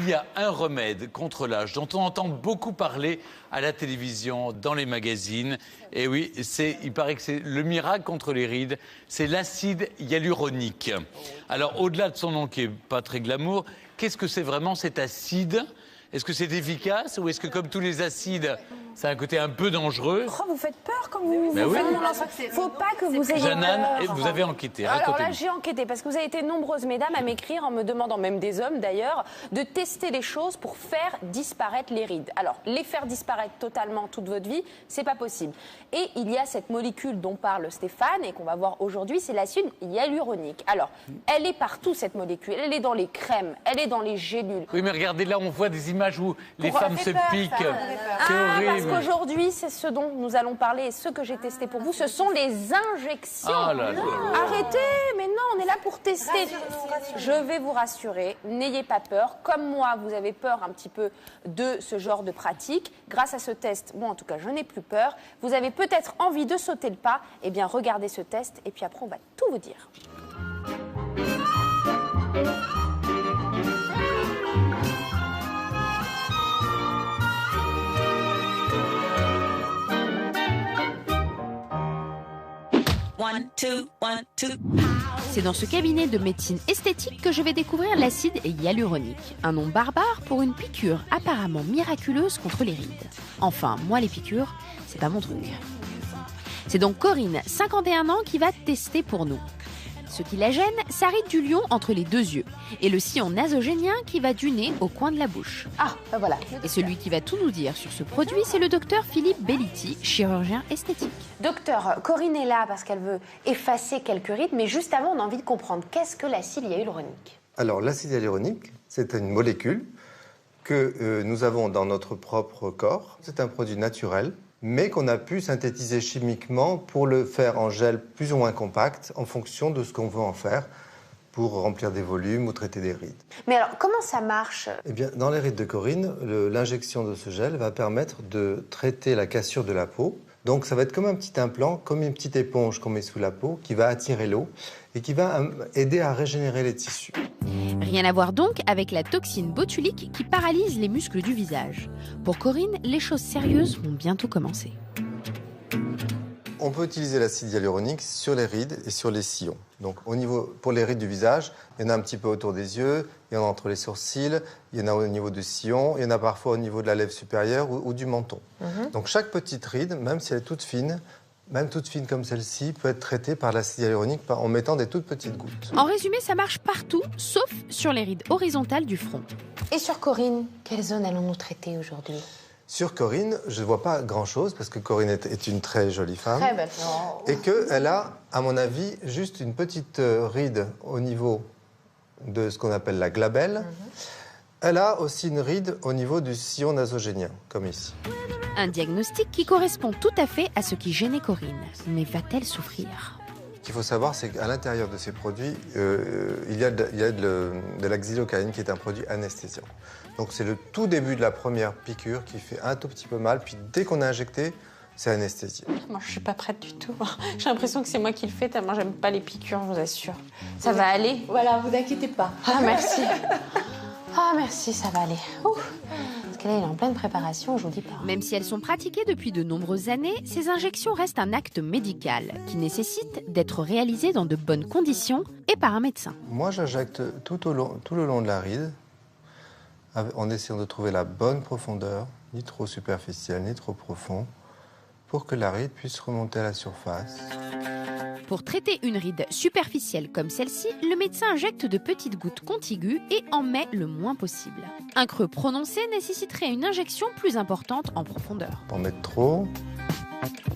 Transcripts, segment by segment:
il y a un remède contre l'âge dont on entend beaucoup parler à la télévision, dans les magazines. Et oui, il paraît que c'est le miracle contre les rides, c'est l'acide hyaluronique. Alors, au-delà de son nom qui n'est pas très glamour, qu'est-ce que c'est vraiment cet acide ? Est-ce que c'est efficace ou est-ce que, comme tous les acides, ça a un côté un peu dangereux? Oh, vous faites peur quand vous Ben oui. Faut pas que vous ayez Jeannane, peur. vous avez enquêté. Alors là, j'ai enquêté parce que vous avez été nombreuses, mesdames, à m'écrire en me demandant, même des hommes d'ailleurs, de tester les choses pour faire disparaître les rides. Alors, les faire disparaître totalement toute votre vie, c'est pas possible. Et il y a cette molécule dont parle Stéphane et qu'on va voir aujourd'hui, c'est l'acide hyaluronique. Alors, elle est partout cette molécule. Elle est dans les crèmes, elle est dans les gélules. Oui, mais regardez là, on voit des images où les femmes se piquent. C'est Parce horrible. qu'aujourd'hui, c'est ce dont nous allons parler et ce que j'ai testé pour vous, ce sont les injections. Ah là là. Arrêtez, mais non, on est là pour tester. Je vais vous rassurer, n'ayez pas peur. Comme moi, vous avez peur un petit peu de ce genre de pratique. Grâce à ce test, moi en tout cas, je n'ai plus peur. Vous avez peut-être envie de sauter le pas. Eh bien, regardez ce test et puis après, on va tout vous dire. C'est dans ce cabinet de médecine esthétique que je vais découvrir l'acide hyaluronique, un nom barbare pour une piqûre apparemment miraculeuse contre les rides. Enfin, moi les piqûres, c'est pas mon truc. C'est donc Corinne, 51 ans, qui va tester pour nous. Ce qui la gêne, sa ride du lion entre les deux yeux et le sillon nasogénien qui va du nez au coin de la bouche. Ah, ben voilà. Et celui qui va tout nous dire sur ce produit, c'est le docteur Philippe Belliti, chirurgien esthétique. Docteur, Corinne est là parce qu'elle veut effacer quelques rides, mais juste avant, on a envie de comprendre qu'est-ce que l'acide hyaluronique. Alors, l'acide hyaluronique, c'est une molécule que nous avons dans notre propre corps. C'est un produit naturel, mais qu'on a pu synthétiser chimiquement pour le faire en gel plus ou moins compact en fonction de ce qu'on veut en faire pour remplir des volumes ou traiter des rides. Mais alors, comment ça marche? Eh bien, dans les rides de Corinne, l'injection de ce gel va permettre de traiter la cassure de la peau. Donc, ça va être comme un petit implant, comme une petite éponge qu'on met sous la peau, qui va attirer l'eau et qui va aider à régénérer les tissus. Rien à voir donc avec la toxine botulique qui paralyse les muscles du visage. Pour Corinne, les choses sérieuses vont bientôt commencer. On peut utiliser l'acide hyaluronique sur les rides et sur les sillons. Donc, pour les rides du visage, il y en a un petit peu autour des yeux, il y en a entre les sourcils, il y en a au niveau du sillon, il y en a parfois au niveau de la lèvre supérieure ou du menton. Donc, chaque petite ride, même si elle est toute fine, même toute fine comme celle-ci, peut être traitée par l'acide hyaluronique en mettant des toutes petites gouttes. En résumé, ça marche partout, sauf sur les rides horizontales du front. Et sur Corinne, quelle zone allons-nous traiter aujourd'hui? Sur Corinne, je ne vois pas grand-chose parce que Corinne est une très jolie femme. Très belle. Et qu'elle a, à mon avis, juste une petite ride au niveau de ce qu'on appelle la glabelle. Elle a aussi une ride au niveau du sillon nasogénien, comme ici. Un diagnostic qui correspond tout à fait à ce qui gênait Corinne. Mais va-t-elle souffrir? Ce qu'il faut savoir, c'est qu'à l'intérieur de ces produits, il y a de la xylocaïne qui est un produit anesthésiant. Donc c'est le tout début de la première piqûre qui fait un tout petit peu mal, puis dès qu'on a injecté, c'est anesthésié. Moi, je suis pas prête du tout. J'ai l'impression que c'est moi qui le fais, tellement j'aime pas les piqûres, je vous assure. Ça va aller? Voilà, vous inquiétez pas. Ah, merci. Ah, merci, ça va aller. Ouf. Parce qu'elle est en pleine préparation, je vous dis pas. Même si elles sont pratiquées depuis de nombreuses années, ces injections restent un acte médical qui nécessite d'être réalisé dans de bonnes conditions et par un médecin. Moi, j'injecte tout le long de la ride, en essayant de trouver la bonne profondeur, ni trop superficielle, ni trop profond, pour que la ride puisse remonter à la surface. Pour traiter une ride superficielle comme celle-ci, le médecin injecte de petites gouttes contiguës et en met le moins possible. Un creux prononcé nécessiterait une injection plus importante en profondeur. Pour mettre trop...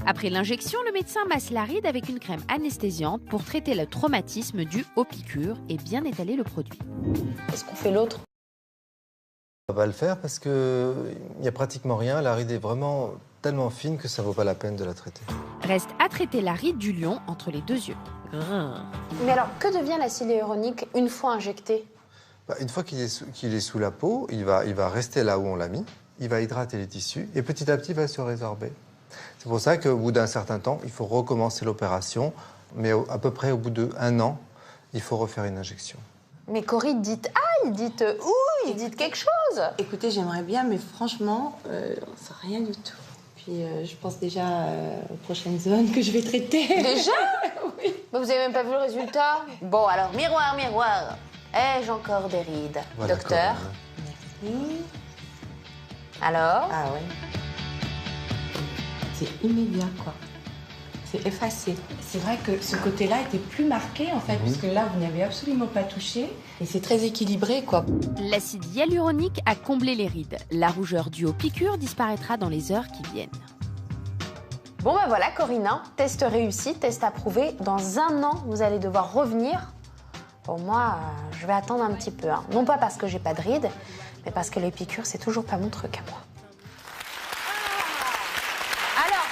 Après l'injection, le médecin masse la ride avec une crème anesthésiante pour traiter le traumatisme dû aux piqûres et bien étaler le produit. Est-ce qu'on fait l'autre? On va le faire parce qu'il n'y a pratiquement rien. La ride est vraiment tellement fine que ça ne vaut pas la peine de la traiter. Reste à traiter la ride du lion entre les deux yeux. Grrr. Mais alors, que devient l'acide hyaluronique une fois injecté? Une fois qu'il est sous la peau, il va rester là où on l'a mis. Il va hydrater les tissus et petit à petit, il va se résorber. C'est pour ça qu'au bout d'un certain temps, il faut recommencer l'opération. Mais à peu près au bout d'1 an, il faut refaire une injection. Mais Corinne, dites aïe, dites ouille, dites quelque chose. chose? Écoutez, j'aimerais bien, mais franchement, on sait rien du tout. Puis je pense déjà aux prochaines zones que je vais traiter. Déjà? Oui. Bah, vous avez même pas vu le résultat? Bon, alors, miroir, miroir. Ai-je encore des rides? Voilà, Docteur? Corinne. Oui. Alors? Ah ouais. C'est immédiat, quoi. C'est effacé. C'est vrai que ce côté-là était plus marqué, en fait, puisque là, vous n'avez absolument pas touché. Et c'est très équilibré, quoi. L'acide hyaluronique a comblé les rides. La rougeur due aux piqûres disparaîtra dans les heures qui viennent. Bon, bah voilà, Corinne, hein. Test réussi, test approuvé. Dans 1 an, vous allez devoir revenir. Bon, moi, je vais attendre un petit peu. Hein. Non pas parce que j'ai pas de rides, mais parce que les piqûres, c'est toujours pas mon truc à moi. Alors,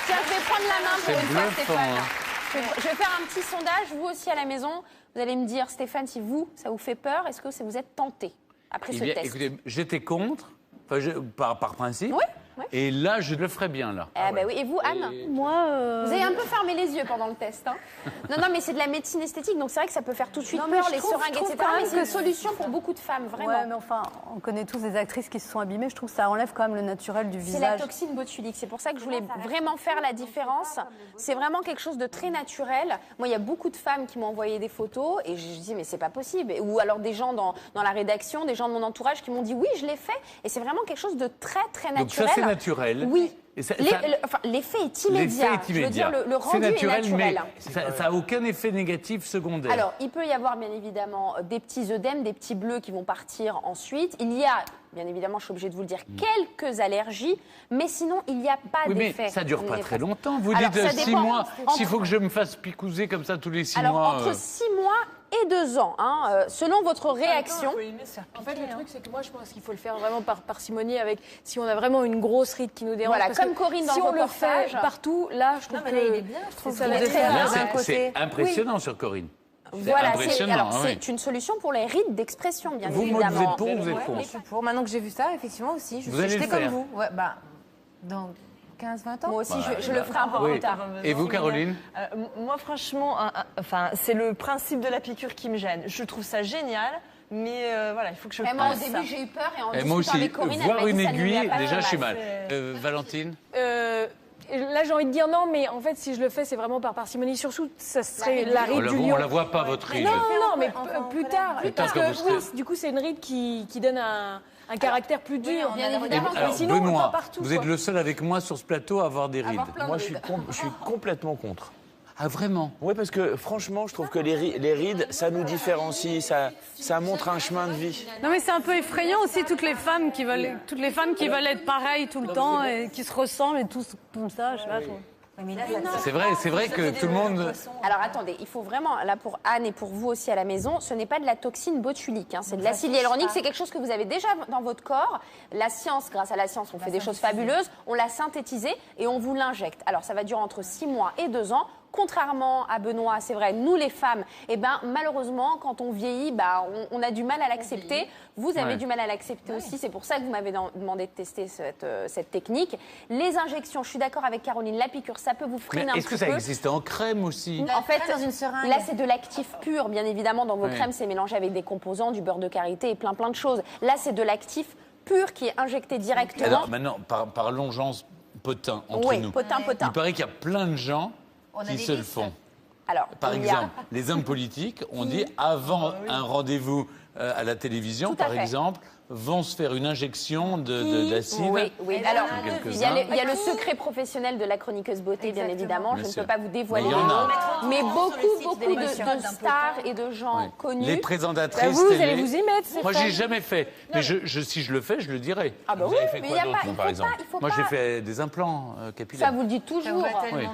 tiens, je vais prendre la main pour C'est une fois, bluffant, Stéphane. hein. Je vais faire un petit sondage, vous aussi à la maison. Vous allez me dire, Stéphane, si vous, ça vous fait peur, est-ce que vous êtes tenté après Eh ce bien, test? écoutez, j'étais contre, enfin, par principe. Oui, oui. Et là, je le ferais bien, là. Ah bah oui. Et vous, Anne? Moi, Vous avez un peu fermé les yeux pendant le test. Hein. Non, mais c'est de la médecine esthétique, donc c'est vrai que ça peut faire tout de suite Non, mais peur, je les trouve seringues, quand etc. même Mais c'est une que- solution pour beaucoup de femmes, vraiment. ouais, mais enfin, on connaît tous des actrices qui se sont abîmées. Je trouve que ça enlève quand même le naturel du C'est la visage. toxine botulique. C'est pour ça que je voulais vraiment faire la différence. C'est vraiment quelque chose de très naturel. Moi, il y a beaucoup de femmes qui m'ont envoyé des photos et je dis mais c'est pas possible. Ou alors des gens dans la rédaction, des gens de mon entourage qui m'ont dit oui, je l'ai fait. Et c'est vraiment quelque chose de très très Donc naturel. ça, c'est naturel. Oui. Et ça- L'effet est immédiat. L'effet est Je veux immédiat. dire, le C'est rendu naturel, est naturel. mais ça n'a aucun effet négatif secondaire. Alors, il peut y avoir bien évidemment des petits œdèmes, des petits bleus qui vont partir ensuite. Il y a, bien évidemment, je suis obligée de vous le dire, quelques allergies, mais sinon, il n'y a pas oui, d'effet. mais ça dure pas très longtemps. Vous Alors, dites ça 6 dépend. mois. Entre- S'il faut que je me fasse picouser comme ça tous les 6 Alors, mois. entre 6 mois et 2 ans, hein, selon votre réaction. En fait, le truc, c'est que moi, je pense qu'il faut le faire vraiment par parcimonie. Si on a vraiment une grosse ride qui nous dérange. Voilà, parce comme que Corinne dans si le on le reportage. fait partout, là, je trouve que là, il est bien, je trouve. ça Il est va très faire bien. Là, d'un c'est côté. impressionnant sur Corinne. Voilà, impressionnant, alors, hein, oui. c'est une solution pour les rides d'expression, bien Vous, évidemment. vous êtes pour ou vous êtes Ouais, contre je suis pour. Maintenant que j'ai vu ça, effectivement aussi, Vous allez le j'étais comme faire. vous. Ouais, bah, dans 15-20 ans. Moi aussi, je le ferai un peu Oui. plus tard. Et vous, Caroline? Moi, franchement, c'est le principe de la piqûre qui me gêne. Je trouve ça génial, mais voilà, il faut que je Et moi, au fasse ça. début, j'ai eu peur et en Et moi discutant aussi, avec Corinne, elle voir m'a dit, une ça ne lui a aiguille, pas déjà, fait je suis mal. mal. Valentine? Là, j'ai envie de dire non, mais en fait, si je le fais, c'est vraiment par parcimonie. Surtout, ça serait la ride du On lion. la voit pas, votre ride. Non, non, mais plus tard. Plus tard, Parce quand vous que serez- oui, du coup, c'est une ride qui donne un caractère plus dur. bien Et évidemment. vous- alors, sinon, on Benoît, entend partout, vous êtes quoi. le seul avec moi sur ce plateau à avoir des rides. Moi, je suis complètement contre. Ah, vraiment? Oui, parce que franchement, je trouve que les rides, ça nous différencie, ça montre un chemin de vie. Non mais c'est un peu effrayant aussi toutes les femmes qui veulent être pareilles tout le temps et qui se ressemblent et tous comme ça, je sais pas. C'est vrai que tout le monde. Alors attendez, il faut vraiment, là pour Anne et pour vous aussi à la maison, ce n'est pas de la toxine botulique, hein, c'est de l'acide hyaluronique, c'est quelque chose que vous avez déjà dans votre corps. La science, grâce à la science, on fait des choses fabuleuses, on l'a synthétisé et on vous l'injecte. Alors ça va durer entre 6 mois et 2 ans. Contrairement à Benoît, c'est vrai, nous les femmes, eh ben, malheureusement, quand on vieillit, bah, on a du mal à l'accepter. Vous avez Ouais. du mal à l'accepter aussi. C'est pour ça que vous m'avez demandé de tester cette technique. Les injections, je suis d'accord avec Caroline, la piqûre, ça peut vous Mais freiner un est-ce petit que ça peu. existe en crème aussi? En fait, dans une seringue. là, c'est de l'actif pur, bien évidemment. Dans vos Ouais. crèmes, c'est mélangé avec des composants, du beurre de karité et plein de choses. Là, c'est de l'actif pur qui est injecté directement. Alors maintenant, parlons gens potins entre Oui, nous. potin. Il paraît qu'il y a plein de gens qui se le font. Alors, Par il y a- exemple, les hommes politiques, on dit avant un rendez-vous à la télévision, Tout à par fait. exemple, vont se faire une injection d'acide. Oui. Alors, quelques-uns. il y a le secret professionnel de la chroniqueuse beauté, bien évidemment. Bien Je ne sûr. peux pas vous dévoiler Mais il y en le a. nom. Mais beaucoup de stars et de gens Ouais. connus. Les présentatrices Vous télé. allez vous y mettre, Moi, Stéphane. j'ai jamais fait. Mais si je le fais, je le dirai. Ah bah Vous oui, avez fait mais quoi il y a d'autre, pas, vous, il par faut exemple pas, il faut Moi, pas. j'ai fait des implants capillaires. Ça vous le dit toujours. Oui.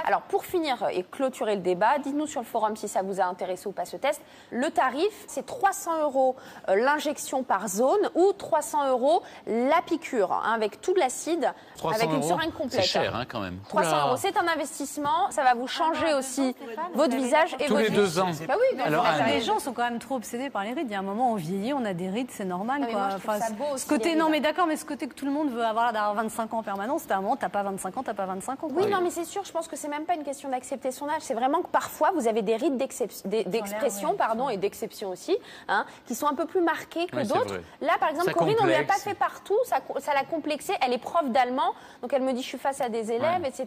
Alors, pour finir et clôturer le débat, dites-nous sur le forum si ça vous a intéressé ou pas ce test. Le tarif, c'est 300 € l'injection par zone ou 300 € la piqûre, hein, avec tout l'acide, 300 avec une €, seringue complète. C'est cher, hein, quand même. 300 Oula. €, c'est un investissement, ça va vous changer aussi votre visage et Tous votre les vie. 2 ans. Bah oui, Alors, bah, Anne. Les gens sont quand même trop obsédés par les rides. Il y a un moment, on vieillit, on a des rides, c'est normal. Ah, mais quoi. moi, je trouve ça beau ce aussi, côté, les non, rides. mais d'accord, mais ce côté que tout le monde veut avoir d'avoir 25 ans en permanence, c'est un moment, t'as pas 25 ans, t'as pas 25 ans. quoi. Oui, non, mais c'est sûr, je pense que c'est même pas une question d'accepter son âge. C'est vraiment que parfois, vous avez des rides d'expression, pardon, et d'exception aussi. Hein, qui sont un peu plus marquées que Ouais, c'est d'autres. vrai. Là, par exemple, Ça Corinne, on ne lui a pas complexe. fait partout, ça l'a complexée. Elle est prof d'allemand, donc elle me dit je suis face à des élèves, etc.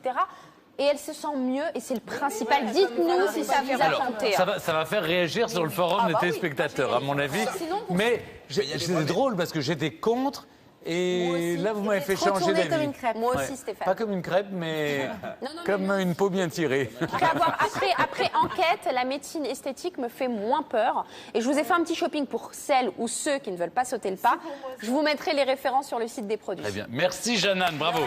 Et elle se sent mieux, et c'est le principal. Dites-nous si ça vous a Alors, tenté. ça va faire réagir sur le forum des téléspectateurs, à mon avis. Sinon, vous- Mais c'est drôle parce que j'étais contre. Et là, vous m'avez fait changer d'avis. comme une crêpe. Moi aussi, Ouais. Stéphane. Pas comme une crêpe, mais comme une peau bien tirée. Après enquête, la médecine esthétique me fait moins peur. Et je vous ai fait un petit shopping pour celles ou ceux qui ne veulent pas sauter le pas. Je vous mettrai les références sur le site des produits. Très bien. Merci, Jeannane. Bravo.